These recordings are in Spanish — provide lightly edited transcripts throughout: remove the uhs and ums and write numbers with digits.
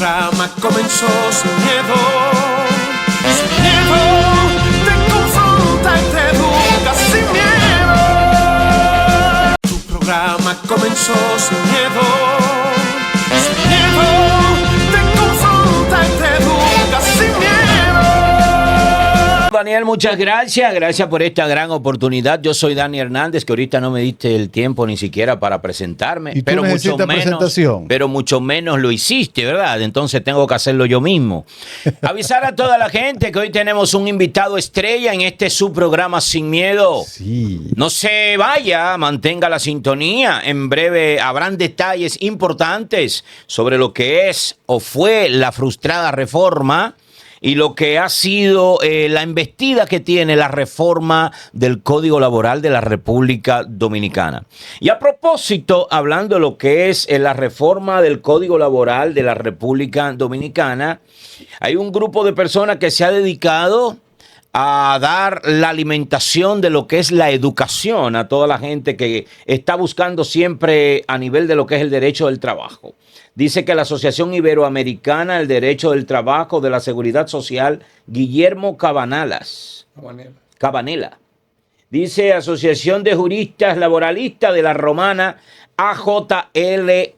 programa comenzó sin miedo. Sin miedo, te confronta y te educa sin miedo. Tu programa comenzó sin miedo. Sin miedo, te confronta y te educa sin miedo. Daniel, muchas gracias. Gracias por esta gran oportunidad. Yo soy Dani Hernández, que ahorita no me diste el tiempo ni siquiera para presentarme. ¿Y tú pero necesitas mucho menos, presentación? pero mucho menos lo hiciste, ¿verdad? Entonces tengo que hacerlo yo mismo. Avisar a toda la gente que hoy tenemos un invitado estrella en este su programa Sin Miedo. Sí. No se vaya, mantenga la sintonía. En breve habrán detalles importantes sobre lo que es o fue la frustrada reforma y lo que ha sido la embestida que tiene la reforma del Código Laboral de la República Dominicana. Y a propósito, hablando de lo que es la reforma del Código Laboral de la República Dominicana, hay un grupo de personas que se ha dedicado a dar la alimentación de lo que es la educación a toda la gente que está buscando siempre a nivel de lo que es el derecho del trabajo. Dice que la Asociación Iberoamericana del Derecho del Trabajo de la Seguridad Social, Guillermo Cabanela. Dice Asociación de Juristas Laboralistas de la Romana, AJLR.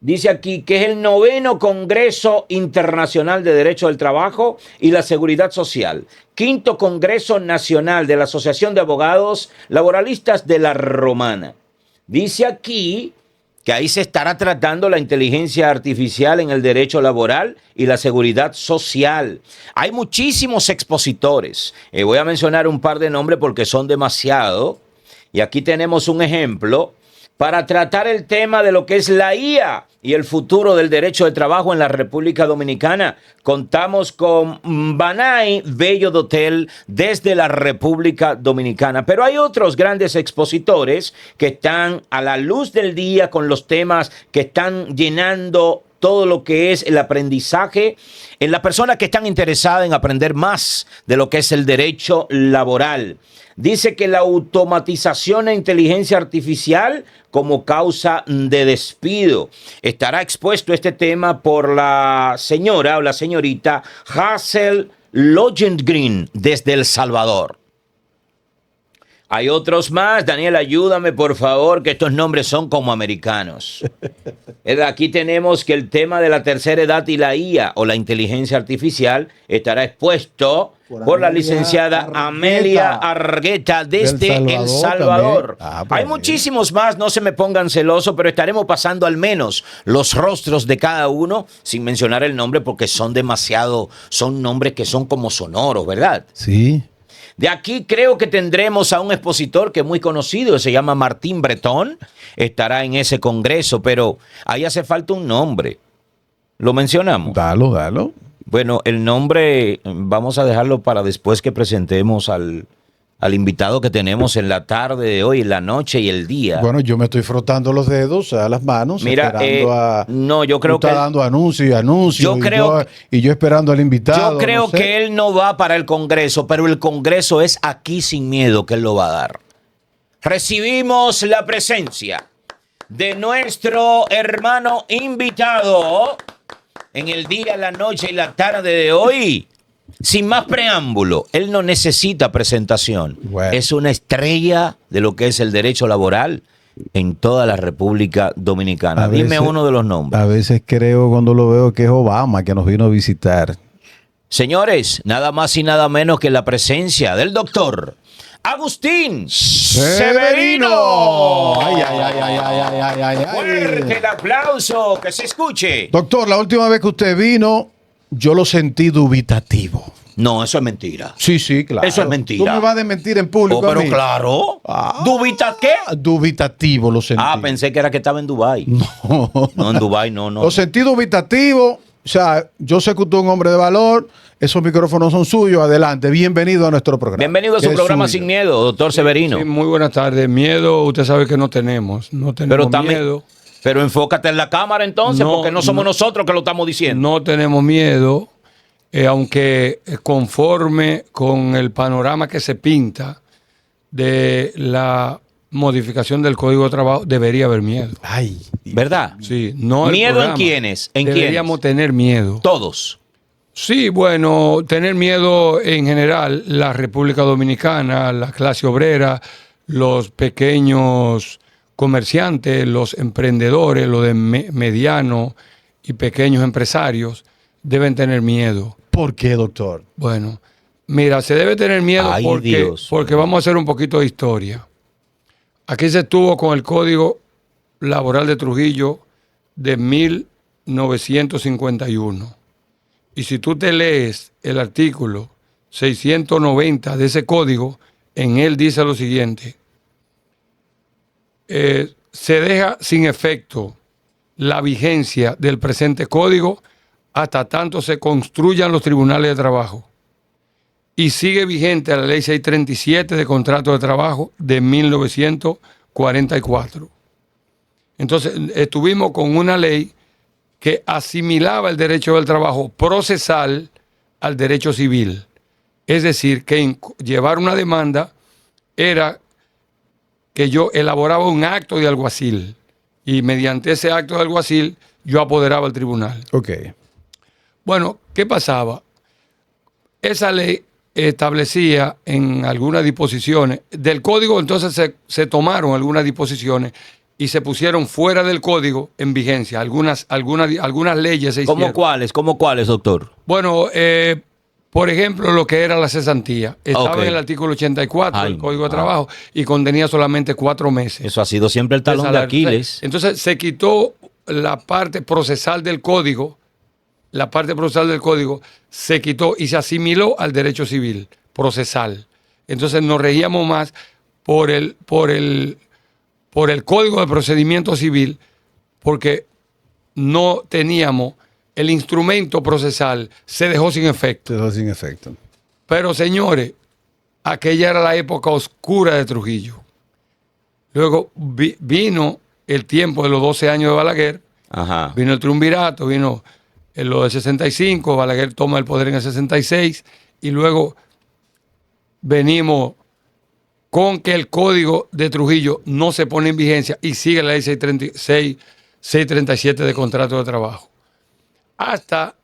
Dice aquí que es el 9º Congreso Internacional de Derecho del Trabajo y la Seguridad Social, 5º Congreso Nacional de la Asociación de Abogados Laboralistas de la Romana. Dice aquí que ahí se estará tratando la inteligencia artificial en el derecho laboral y la seguridad social. Hay muchísimos expositores. Voy a mencionar un par de nombres porque son demasiado. Y aquí tenemos un ejemplo para tratar el tema de lo que es la IA y el futuro del derecho de trabajo en la República Dominicana. Contamos con Banay Bello Dotel desde la República Dominicana. Pero hay otros grandes expositores que están a la luz del día con los temas que están llenando todo lo que es el aprendizaje en las personas que están interesadas en aprender más de lo que es el derecho laboral. Dice que la automatización e inteligencia artificial como causa de despido. Estará expuesto este tema por la señora o la señorita Hazel Logengren desde El Salvador. Hay otros más. Daniel, ayúdame, por favor, que estos nombres son como americanos. Aquí tenemos que el tema de la tercera edad y la IA o la inteligencia artificial estará expuesto por la licenciada Amelia Argueta desde El Salvador. Hay muchísimos más, no se me pongan celosos, pero estaremos pasando al menos los rostros de cada uno, sin mencionar el nombre, porque son demasiado, son nombres que son como sonoros, ¿verdad? Sí. De aquí creo que tendremos a un expositor que es muy conocido, se llama Martín Bretón, estará en ese congreso, pero ahí hace falta un nombre. ¿Lo mencionamos? Dalo. Bueno, el nombre vamos a dejarlo para después que presentemos al invitado que tenemos en la tarde de hoy, en la noche y el día. Bueno, yo me estoy frotando los dedos a las manos. Mira, no, yo creo que está dando anuncio. Y yo esperando al invitado. Yo creo que él no va para el Congreso, pero el Congreso es aquí Sin Miedo que él lo va a dar. Recibimos la presencia de nuestro hermano invitado en el día, la noche y la tarde de hoy. Sin más preámbulo, él no necesita presentación. Bueno. Es una estrella de lo que es el derecho laboral en toda la República Dominicana. Dime uno de los nombres. A veces creo cuando lo veo que es Obama que nos vino a visitar. Señores, nada más y nada menos que la presencia del doctor Agustín Severino. Ay. Fuerte el aplauso, que se escuche. Doctor, la última vez que usted vino, yo lo sentí dubitativo. No, eso es mentira. Sí, claro. Eso es mentira. Tú me vas a desmentir en público. Pero a mí. claro. ¿Dubita qué? Dubitativo lo sentí. Pensé que era que estaba en Dubái. No, en Dubái no. Lo sentí dubitativo. O sea, yo sé que usted es un hombre de valor. Esos micrófonos son suyos. Adelante. Bienvenido a nuestro programa. Bienvenido a su programa suyo. Sin Miedo, doctor Severino. Sí, muy buenas tardes. Miedo, usted sabe que no tenemos. No tenemos miedo. Pero enfócate en la cámara entonces, porque no somos nosotros que lo estamos diciendo. No tenemos miedo, aunque conforme con el panorama que se pinta de la modificación del Código de Trabajo, debería haber miedo. Ay, ¿Verdad? Sí, no el ¿Miedo en programa. quiénes? ¿En Deberíamos quiénes? tener miedo. Todos. Sí, bueno, tener miedo en general, la República Dominicana, la clase obrera, los pequeños comerciantes, los emprendedores, los de medianos y pequeños empresarios, deben tener miedo. ¿por qué, doctor? Bueno, mira, se debe tener miedo Ay, Dios. porque vamos a hacer un poquito de historia. Aquí se estuvo con el Código Laboral de Trujillo de 1951. Y si tú te lees el artículo 690 de ese código, en él dice lo siguiente: se deja sin efecto la vigencia del presente código hasta tanto se construyan los tribunales de trabajo. Y sigue vigente la ley 637 de contrato de trabajo de 1944. Entonces, estuvimos con una ley que asimilaba el derecho del trabajo procesal al derecho civil. Es decir, que llevar una demanda era que yo elaboraba un acto de alguacil y mediante ese acto de alguacil yo apoderaba el tribunal. Ok. Bueno, ¿qué pasaba? Esa ley establecía en algunas disposiciones del código, entonces se tomaron algunas disposiciones y se pusieron fuera del código en vigencia. Algunas leyes se hicieron. ¿Cómo cuáles, doctor? Bueno, por ejemplo, lo que era la cesantía. Estaba Ok. en el artículo 84 Ay, del Código de wow. Trabajo y contenía solamente 4 meses. Eso ha sido siempre el de talón de salario. Aquiles. Entonces se quitó la parte procesal del código. La parte procesal del código se quitó y se asimiló al derecho civil procesal. Entonces nos regíamos más por el Código de Procedimiento Civil, porque no teníamos el instrumento procesal, se dejó sin efecto. Todo sin efecto. Pero señores, aquella era la época oscura de Trujillo. Luego vino el tiempo de los 12 años de Balaguer, Ajá. vino el triunvirato, vino lo del 65, Balaguer toma el poder en el 66 y luego venimos con que el Código de Trujillo no se pone en vigencia y sigue la ley 637 de contrato de trabajo. Hasta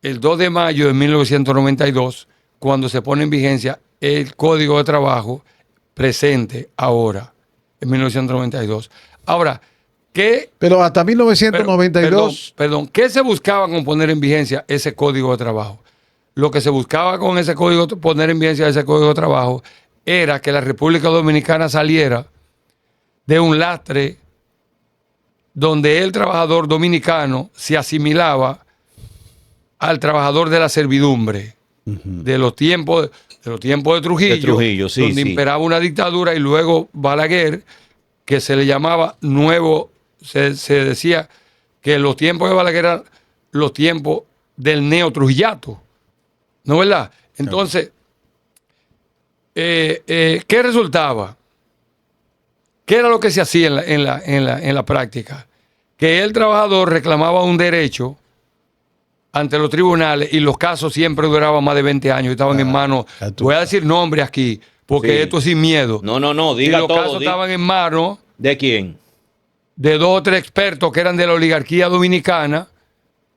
el 2 de mayo de 1992, cuando se pone en vigencia el Código de Trabajo presente ahora, en 1992. Ahora, ¿qué? Pero hasta 1992. Perdón, ¿qué se buscaba con poner en vigencia ese Código de Trabajo? Lo que se buscaba con ese código, poner en vigencia ese Código de Trabajo, era que la República Dominicana saliera de un lastre donde el trabajador dominicano se asimilaba al trabajador de la servidumbre, de los tiempos de Trujillo, De Trujillo, sí, donde sí. imperaba una dictadura, y luego Balaguer, que se le llamaba nuevo, se decía que los tiempos de Balaguer eran los tiempos del neotrujillato, ¿no es verdad? Entonces, ¿qué resultaba? ¿Qué era lo que se hacía en la práctica? Que el trabajador reclamaba un derecho ante los tribunales y los casos siempre duraban más de 20 años y estaban en manos. ya tú Voy a decir nombres aquí, porque Sí. esto es sin miedo. No, Y diga los todo. casos estaban en manos ¿De quién? de 2 o 3 expertos que eran de la oligarquía dominicana.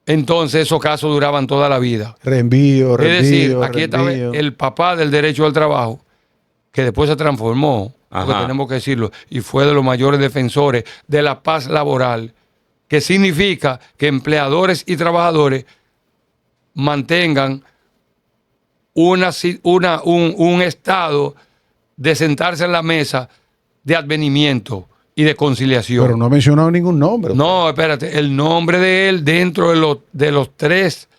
Entonces esos casos duraban toda la vida. Reenvío, Es decir, reenvío, aquí estaba reenvío. el papá del derecho al trabajo, que después se transformó, porque Ajá. tenemos que decirlo, y fue de los mayores defensores de la paz laboral, que significa que empleadores y trabajadores mantengan un estado de sentarse en la mesa de advenimiento y de conciliación. Pero no ha mencionado ningún nombre. No, espérate, el nombre de él dentro de los tres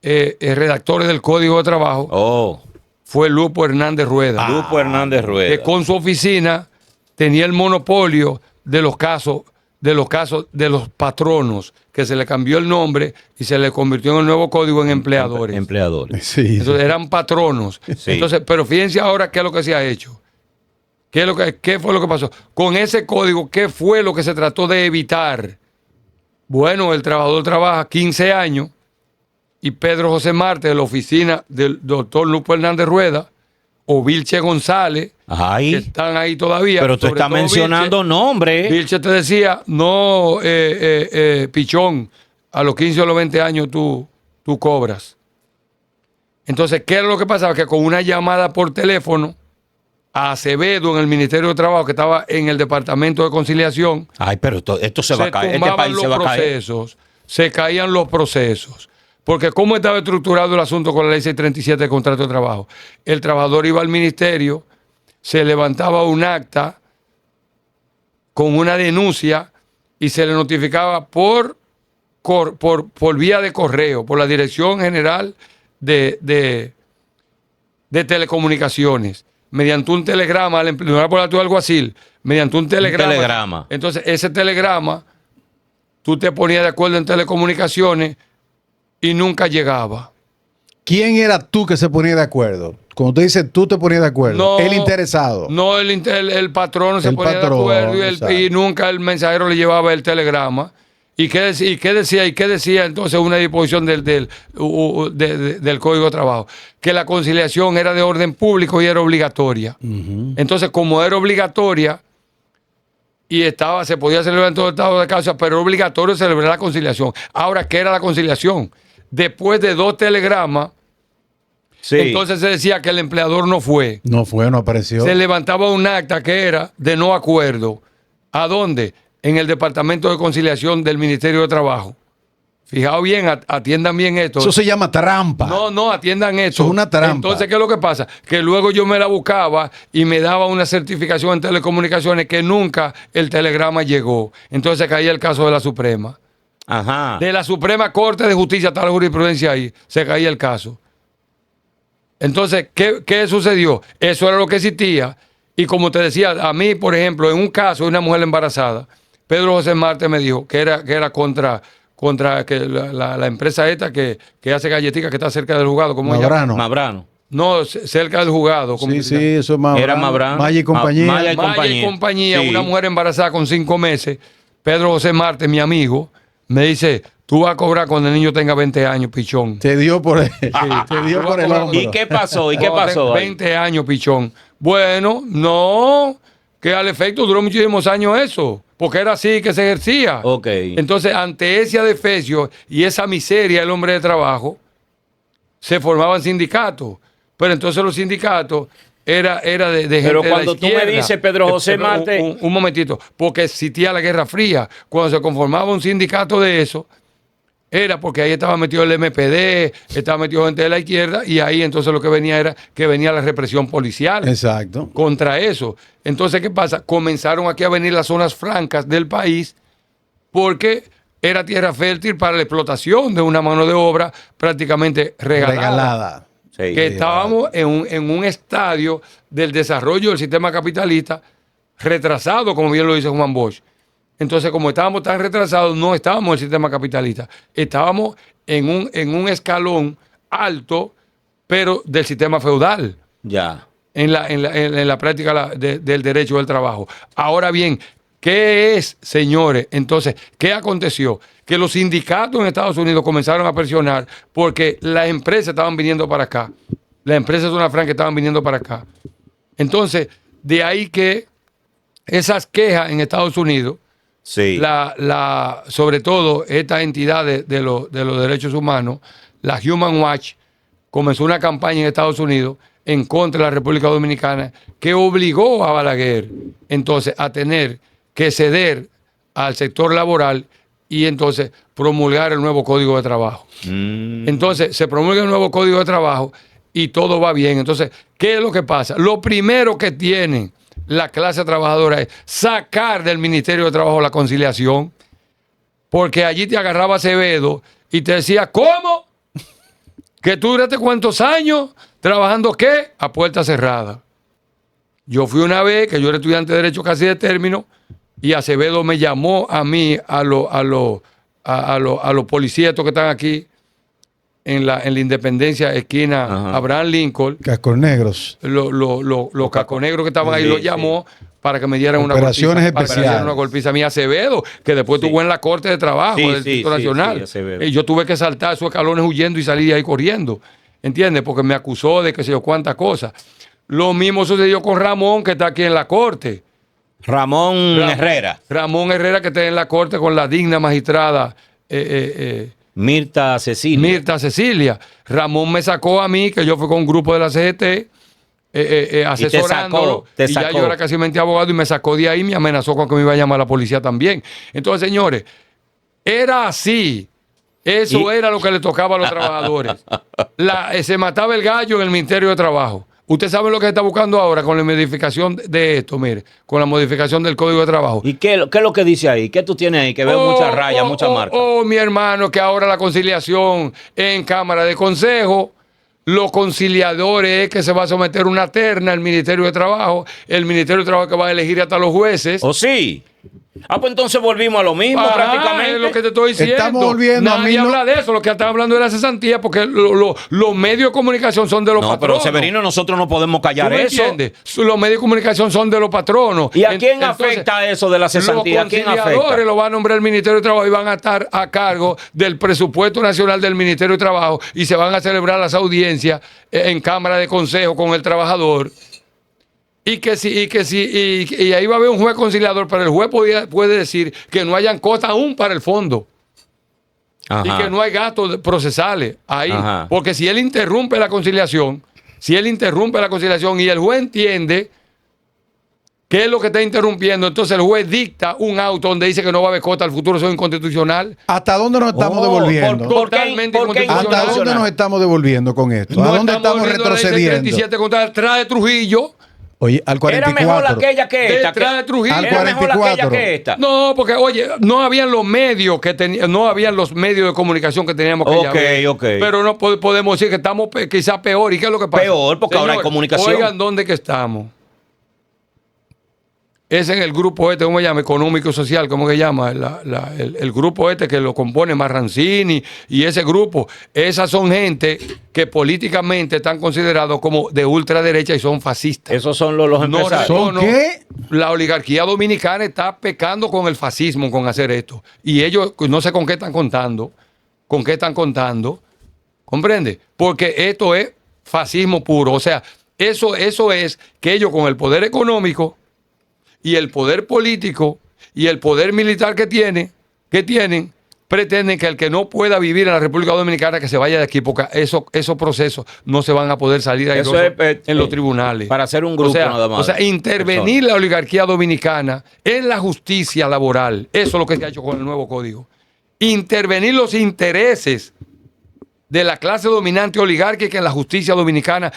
redactores del Código de Trabajo Oh, fue Lupo Hernández Rueda, Grupo Hernández que Rueda. con su oficina tenía el monopolio de los casos de los patronos, que se le cambió el nombre y se le convirtió en el nuevo código en empleadores. Empleadores. Sí. Entonces eran patronos. Sí. Entonces, pero fíjense ahora qué es lo que se ha hecho. ¿Qué fue lo que pasó? Con ese código, ¿qué fue lo que se trató de evitar? Bueno, el trabajador trabaja 15 años y Pedro José Marte, de la oficina del doctor Lupo Hernández Rueda, o Vilche González, Ay, que están ahí todavía. pero tú sobre estás todo mencionando nombres. Vilche te decía, no, pichón, a los 15 o los 20 años tú cobras. Entonces, ¿qué era lo que pasaba? Que con una llamada por teléfono a Acevedo en el Ministerio de Trabajo, que estaba en el Departamento de Conciliación, Ay, pero esto se va a caer. Este tumbaban país los se va a caer. procesos, se caían los procesos. Porque ¿cómo estaba estructurado el asunto con la ley 637 de contrato de trabajo? El trabajador iba al ministerio, se levantaba un acta con una denuncia y se le notificaba por vía de correo, por la Dirección General de Telecomunicaciones, mediante un telegrama, al empleador por el alguacil, mediante un telegrama. Entonces, ese telegrama, tú te ponías de acuerdo en telecomunicaciones y nunca llegaba. ¿Quién era tú que se ponía de acuerdo? Cuando tú dices tú te ponías de acuerdo. No, el interesado. No, el patrón se El ponía patrón, de acuerdo exacto. y nunca el mensajero le llevaba el telegrama. ¿Y qué decía entonces una disposición del Código de Trabajo? Que la conciliación era de orden público y era obligatoria. Entonces, como era obligatoria y se podía celebrar en todo el estado de casa, pero era obligatorio celebrar la conciliación. Ahora, ¿qué era la conciliación? Después de 2 telegramas, Sí. entonces se decía que el empleador no fue. No fue, no apareció. Se levantaba un acta que era de no acuerdo. ¿A dónde? En el Departamento de Conciliación del Ministerio de Trabajo. Fijaos bien, atiendan bien esto. Eso se llama trampa. No, atiendan esto. Eso es una trampa. Entonces, ¿qué es lo que pasa? Que luego yo me la buscaba y me daba una certificación en telecomunicaciones que nunca el telegrama llegó. Entonces caía el caso de la Suprema. Ajá. De la Suprema Corte de Justicia, está la jurisprudencia ahí, se caía el caso. Entonces, ¿qué sucedió? Eso era lo que existía. Y como te decía, a mí, por ejemplo, en un caso de una mujer embarazada, Pedro José Marte me dijo que era contra que la empresa esta que hace galletitas, que está cerca del juzgado. ¿Cómo se llama? Mabrano. Mabrano. No, cerca del juzgado. ¿cómo Sí, se llama? sí, eso es Mabrano. Era Mabrano. Maya y compañía. Maya y Maya y compañía, Sí. una mujer embarazada con 5 meses. Pedro José Marte, mi amigo, me dice, tú vas a cobrar cuando el niño tenga 20 años, pichón. Te dio por el, te dio por el hombro. ¿Y qué pasó? Cuando tenga 20 años, pichón. Bueno, no, que al efecto duró muchísimos años eso, porque era así que se ejercía. Ok. Entonces, ante ese adefesio y esa miseria del hombre de trabajo, se formaban sindicatos. Pero entonces los sindicatos era de gente Pero de la cuando tú me izquierda. dices, Pedro José Marte- Un momentito, porque existía la Guerra Fría. Cuando se conformaba un sindicato de eso, era porque ahí estaba metido el MPD, estaba metido gente de la izquierda, y ahí entonces lo que venía era que venía la represión policial Exacto. contra eso. Entonces, ¿qué pasa? Comenzaron aquí a venir las zonas francas del país porque era tierra fértil para la explotación de una mano de obra prácticamente regalada. Sí. Que estábamos en un estadio del desarrollo del sistema capitalista retrasado, como bien lo dice Juan Bosch. Entonces, como estábamos tan retrasados, no estábamos en el sistema capitalista. Estábamos en un escalón alto, pero del sistema feudal, Ya. en la práctica del derecho del trabajo. Ahora bien, ¿qué es, señores? Entonces, ¿qué aconteció? Que los sindicatos en Estados Unidos comenzaron a presionar porque las empresas estaban viniendo para acá. Las empresas de zona franca estaban viniendo para acá. Entonces, de ahí que esas quejas en Estados Unidos, Sí. sobre todo estas entidades de los derechos humanos, la Human Watch, comenzó una campaña en Estados Unidos en contra de la República Dominicana que obligó a Balaguer entonces a tener que ceder al sector laboral y entonces promulgar el nuevo Código de Trabajo. Entonces se promulga el nuevo Código de Trabajo y todo va bien. Entonces, ¿qué es lo que pasa? Lo primero que tiene la clase trabajadora es sacar del Ministerio de Trabajo la conciliación, porque allí te agarraba Acevedo y te decía, ¿cómo? ¿Que tú duraste cuántos años trabajando qué? A puerta cerrada. Yo fui una vez, que yo era estudiante de Derecho casi de término, y Acevedo me llamó a mí, a los policías estos que están aquí en la Independencia, esquina Ajá. Abraham Lincoln, Cascos negros. los caconegros que estaban ahí, Sí, lo llamó para que me dieran una Operaciones golpiza, para que me dieran una especiales. golpiza a mí, Acevedo, que después Sí. tuvo en la Corte de Trabajo Sí, del sí, Distrito sí, Nacional. sí, Acevedo. Y yo tuve que saltar esos escalones huyendo y salir de ahí corriendo, ¿entiendes? Porque me acusó de que sé yo cuántas cosas. Lo mismo sucedió con Ramón, que está aquí en la corte. Ramón Herrera. Ramón Herrera, que está en la corte con la digna magistrada Mirta Cecilia. Mirta Cecilia. Ramón me sacó a mí, que yo fui con un grupo de la CGT, asesorándolo. te Y ya sacó. yo era casi abogado y me sacó de ahí, me amenazó con que me iba a llamar a la policía también. Entonces, señores, era así. Eso era lo que le tocaba a los trabajadores. Se mataba el gallo en el Ministerio de Trabajo. Usted sabe lo que se está buscando ahora con la modificación de esto, mire, con la modificación del Código de Trabajo. ¿Y qué es lo que dice ahí? ¿Qué tú tienes ahí? Que veo muchas rayas, muchas marcas. Mi hermano, que ahora la conciliación en Cámara de Consejo, los conciliadores es que se va a someter una terna al Ministerio de Trabajo, el Ministerio de Trabajo que va a elegir hasta los jueces. ¿O sí? Pues entonces volvimos a lo mismo prácticamente. Es lo que te estoy diciendo. Estamos volviendo a Nadie habla de eso. Lo que están hablando de la cesantía, porque los medios de comunicación son de los No, patronos. pero Severino, nosotros no podemos ¿Tú callar me eso. entiendes? Los medios de comunicación son de los patronos. ¿Y a quién Entonces, afecta eso de la cesantía? ¿A Los quién conciliadores afecta? lo va a nombrar el Ministerio de Trabajo y van a estar a cargo del presupuesto nacional del Ministerio de Trabajo y se van a celebrar las audiencias en Cámara de Consejo con el trabajador. Y ahí va a haber un juez conciliador, pero el juez puede decir que no hayan cosas aún para el fondo. Ajá. Y que no hay gastos procesales ahí. Ajá. Porque si él interrumpe la conciliación y el juez entiende qué es lo que está interrumpiendo, entonces el juez dicta un auto donde dice que no va a haber cota al futuro, eso es inconstitucional. ¿Hasta dónde nos estamos Oh, devolviendo? Totalmente por qué inconstitucional. ¿Hasta dónde nos estamos devolviendo con esto? ¿A dónde estamos volviendo a la ley retrocediendo? 37 contra detrás de Trujillo. Oye, al Era mejor 44. aquella que esta. Detrás de Trujillo. Al Era mejor aquella 44. que esta. No, porque, oye, no habían los medios de comunicación que teníamos aquella vez. Ok. Pero no podemos decir que estamos quizás peor. ¿Y qué es lo que pasa? Peor, porque ahora hay comunicación. Oigan, ¿dónde que estamos? Es en el grupo ¿cómo se llama? Económico y social, ¿cómo se llama? El grupo que lo compone Marrancini y ese grupo. Esas son gente que políticamente están considerados como de ultraderecha y son fascistas. Esos son los empresarios. ¿Son qué? La oligarquía dominicana está pecando con el fascismo, con hacer esto. Y ellos no sé con qué están contando. ¿Comprende? Porque esto es fascismo puro. O sea, eso es que ellos con el poder económico y el poder político y el poder militar que tienen, pretenden que el que no pueda vivir en la República Dominicana que se vaya de aquí, porque esos procesos no se van a poder salir Eso airosos es, en los tribunales. para hacer un grupo nada más. O sea, intervenir la oligarquía dominicana en la justicia laboral. Eso es lo que se ha hecho con el nuevo código. Intervenir los intereses de la clase dominante oligárquica en la justicia dominicana,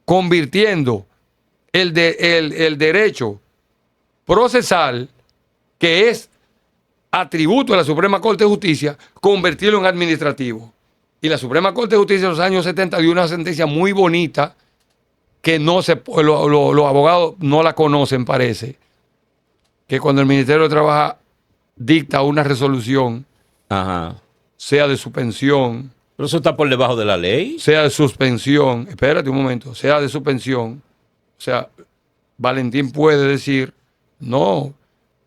convirtiendo el derecho procesal, que es atributo de la Suprema Corte de Justicia, convertirlo en administrativo. Y la Suprema Corte de Justicia en los años 70 dio una sentencia muy bonita que los abogados no la conocen, parece, que cuando el Ministerio de Trabajo dicta una resolución, Ajá. sea de suspensión, Pero eso está por debajo de la ley. sea de suspensión, espérate un momento, sea de suspensión, o sea, Valentín puede decir, no,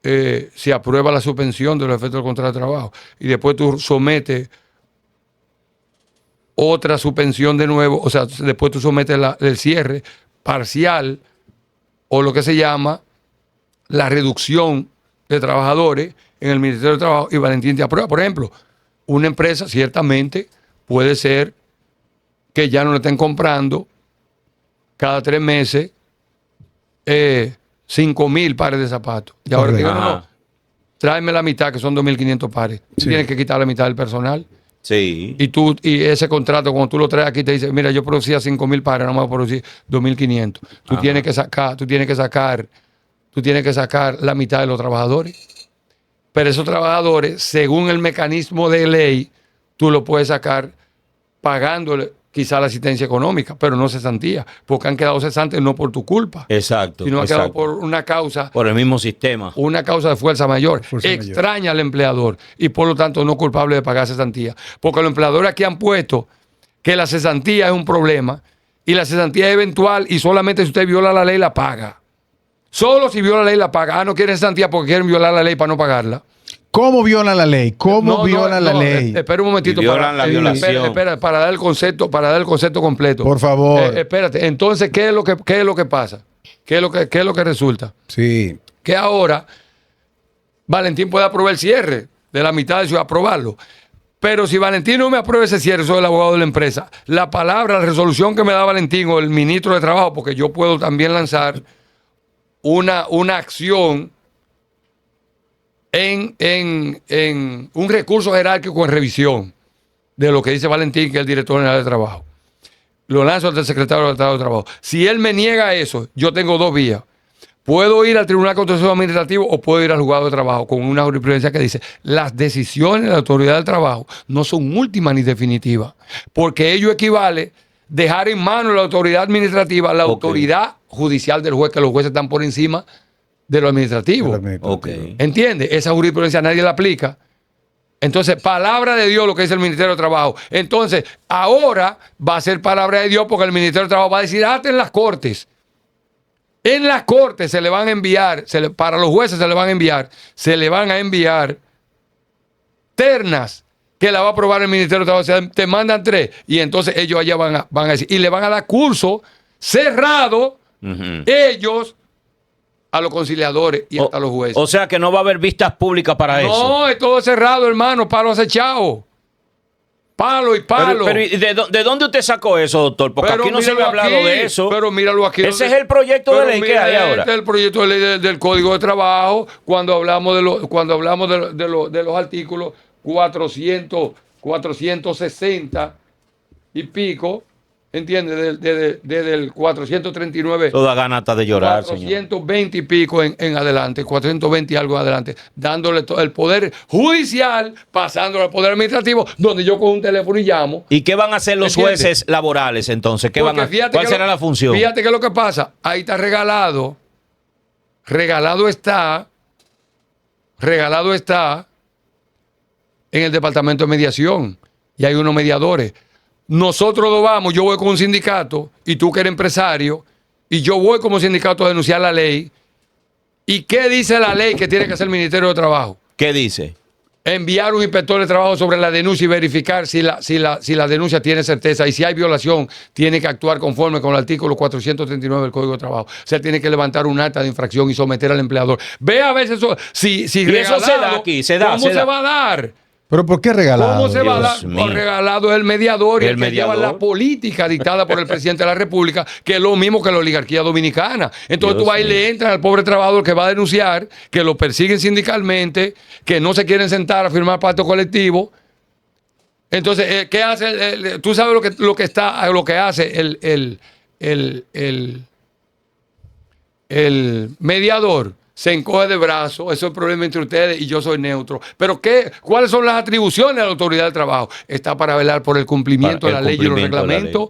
se aprueba la suspensión de los efectos del contrato de trabajo y después tú sometes otra suspensión de nuevo, o sea, después tú sometes el cierre parcial o lo que se llama la reducción de trabajadores en el Ministerio de Trabajo y Valentín te aprueba. Por ejemplo, una empresa ciertamente puede ser que ya no le estén comprando cada 3 meses 5,000 pares de zapatos. Y ahora Correcto. digo, no, tráeme la mitad, que son 2,500 pares. Tú Sí. tienes que quitar la mitad del personal. Sí. Y ese contrato, cuando tú lo traes aquí, te dice, mira, yo producía 5,000 pares, no me voy a producir 2,500. Tú tienes que sacar la mitad de los trabajadores. Pero esos trabajadores, según el mecanismo de ley, tú lo puedes sacar pagándole quizá la asistencia económica, pero no cesantía, porque han quedado cesantes no por tu culpa, Exacto. sino han quedado exacto. por una causa Por el mismo sistema. de fuerza mayor. Fuerza mayor. Extraña al empleador y por lo tanto no culpable de pagar cesantía. Porque los empleadores aquí han puesto que la cesantía es un problema y la cesantía es eventual y solamente si usted viola la ley la paga. Solo si viola la ley la paga. No quieren cesantía porque quieren violar la ley para no pagarla. ¿Cómo violan la ley? ¿Cómo violan la ley? Espera un momentito. Y violan la violación. Espera, para dar el concepto completo. Por favor. Espérate. Entonces, ¿qué es lo que pasa? ¿Qué es lo que resulta? Sí. Que ahora Valentín puede aprobar el cierre de la mitad de ciudad, aprobarlo. Pero si Valentín no me aprueba ese cierre, soy el abogado de la empresa, la resolución que me da Valentín o el ministro de Trabajo, porque yo puedo también lanzar una acción en un recurso jerárquico en revisión de lo que dice Valentín, que es el director general de Trabajo. Lo lanzo ante el secretario del Estado de Trabajo. Si él me niega eso, yo tengo dos vías. Puedo ir al Tribunal Contencioso Administrativo o puedo ir al juzgado de trabajo con una jurisprudencia que dice las decisiones de la autoridad del trabajo no son últimas ni definitivas, porque ello equivale dejar en manos de la autoridad administrativa la autoridad judicial del juez, que los jueces están por encima de lo administrativo. ¿Entiendes? Esa jurisprudencia nadie la aplica. Entonces, palabra de Dios lo que dice el Ministerio de Trabajo. Entonces, ahora va a ser palabra de Dios porque el Ministerio de Trabajo va a decir, hasta en las cortes. En las cortes se le van a enviar, para los jueces se le van a enviar ternas que la va a aprobar el Ministerio de Trabajo. O sea, te mandan 3 y entonces ellos allá van a decir, y le van a dar curso cerrado ellos a los conciliadores y hasta los jueces. O sea que no va a haber vistas públicas para eso. No, es todo cerrado, hermano, palo acechado. Palo y palo. Pero ¿y de dónde usted sacó eso, doctor? Porque aquí no se me ha hablado de eso. Pero míralo aquí. Ese es el proyecto de ley que hay ahora. Este es el proyecto de ley del Código de Trabajo. Cuando hablamos de los artículos 460 y pico, ¿entiendes? Desde el 439. Toda gana hasta de llorar, 420 y pico en adelante, 420 y algo en adelante, dándole todo el poder judicial, pasándolo al poder administrativo, donde yo con un teléfono y llamo. ¿Y qué van a hacer los jueces laborales entonces? ¿Cuál será la función? Fíjate qué es lo que pasa. Ahí está regalado. Regalado está en el departamento de mediación. Y hay unos mediadores. Nosotros dos vamos, yo voy con un sindicato y tú que eres empresario, y yo voy como sindicato a denunciar la ley. ¿Y qué dice la ley que tiene que hacer el Ministerio de Trabajo? ¿Qué dice? Enviar un inspector de trabajo sobre la denuncia y verificar si la denuncia tiene certeza, y si hay violación, tiene que actuar conforme con el artículo 439 del Código de Trabajo. O sea, tiene que levantar un acta de infracción y someter al empleador. Ve a veces eso, si regalado, eso se da aquí, ¿cómo se va a dar? ¿Pero por qué regalado? ¿Cómo se va a dar? Regalado es el mediador y el que lleva la política dictada por el presidente de la República, que es lo mismo que la oligarquía dominicana. Entonces tú vas y le entras al pobre trabajador que va a denunciar, que lo persiguen sindicalmente, que no se quieren sentar a firmar pacto colectivo. Entonces, ¿qué hace? Tú sabes lo que hace el mediador. Se encoge de brazos, eso es el problema entre ustedes y yo soy neutro. Pero ¿cuáles son las atribuciones de la autoridad del trabajo? Está para velar por el cumplimiento de la ley y los reglamentos,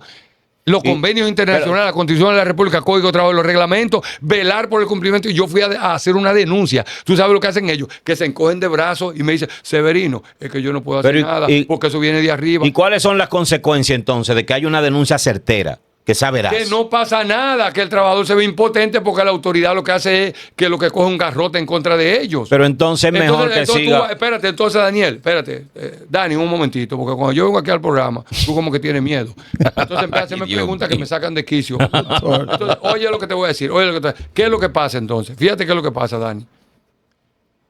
los convenios internacionales, la Constitución de la República, Código de Trabajo y los reglamentos, velar por el cumplimiento. Y yo fui a hacer una denuncia. ¿Tú sabes lo que hacen ellos? Que se encogen de brazos y me dicen, Severino, es que yo no puedo hacer nada porque eso viene de arriba. ¿Y cuáles son las consecuencias entonces de que haya una denuncia certera? Que saberás. Que no pasa nada, que el trabajador se ve impotente porque la autoridad lo que hace es que lo que coge un garrote en contra de ellos. Pero entonces mejor que siga. Espérate, entonces Daniel, Dani, un momentito, porque cuando yo vengo aquí al programa, tú como que tienes miedo. Entonces empiezas a hacerme preguntas que me sacan de quicio. Entonces, oye lo que te voy a decir, ¿qué es lo que pasa entonces? Fíjate qué es lo que pasa, Dani.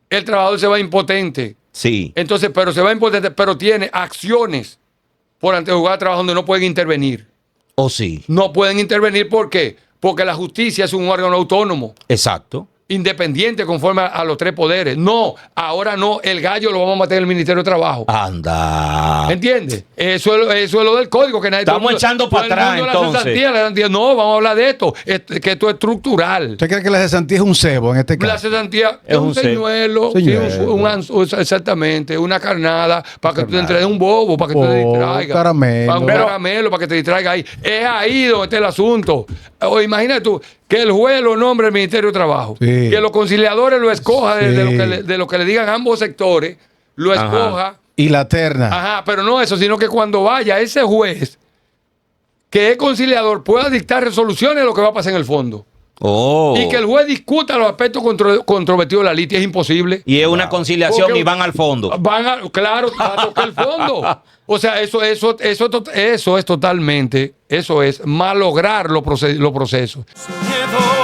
El trabajador se va impotente. Sí. Entonces, pero se va impotente, pero tiene acciones por ante el juzgado de trabajo donde no pueden intervenir. ¿O sí? No pueden intervenir, ¿por qué? Porque la justicia es un órgano autónomo. Exacto. Independiente conforme a los 3 poderes. No, ahora no, el gallo lo vamos a meter en el Ministerio de Trabajo. Anda. ¿Entiendes? Eso es lo del código que nadie. Estamos echando para atrás, entonces. No, vamos a hablar de esto, que esto es estructural. ¿Usted cree que la cesantía es un cebo en este caso? La cesantía es un señuelo, sí, exactamente, una carnada para que tú te entregues un bobo, para que te distraigas. Caramelo. Un caramelo para que te distraigas ahí. Es ahí donde está el asunto. O imagínate tú, que el juez lo nombre el Ministerio de Trabajo, que los conciliadores lo escojan de lo que le digan ambos sectores, lo escoja. Y la terna. Ajá, pero no eso, sino que cuando vaya ese juez que es conciliador pueda dictar resoluciones de lo que va a pasar en el fondo. Oh. Y que el juez discuta los aspectos controvertidos de la litis es imposible. Y es una conciliación Porque y van al fondo. Claro, va a tocar el fondo. O sea, eso es totalmente, eso es malograr los procesos. Sin miedo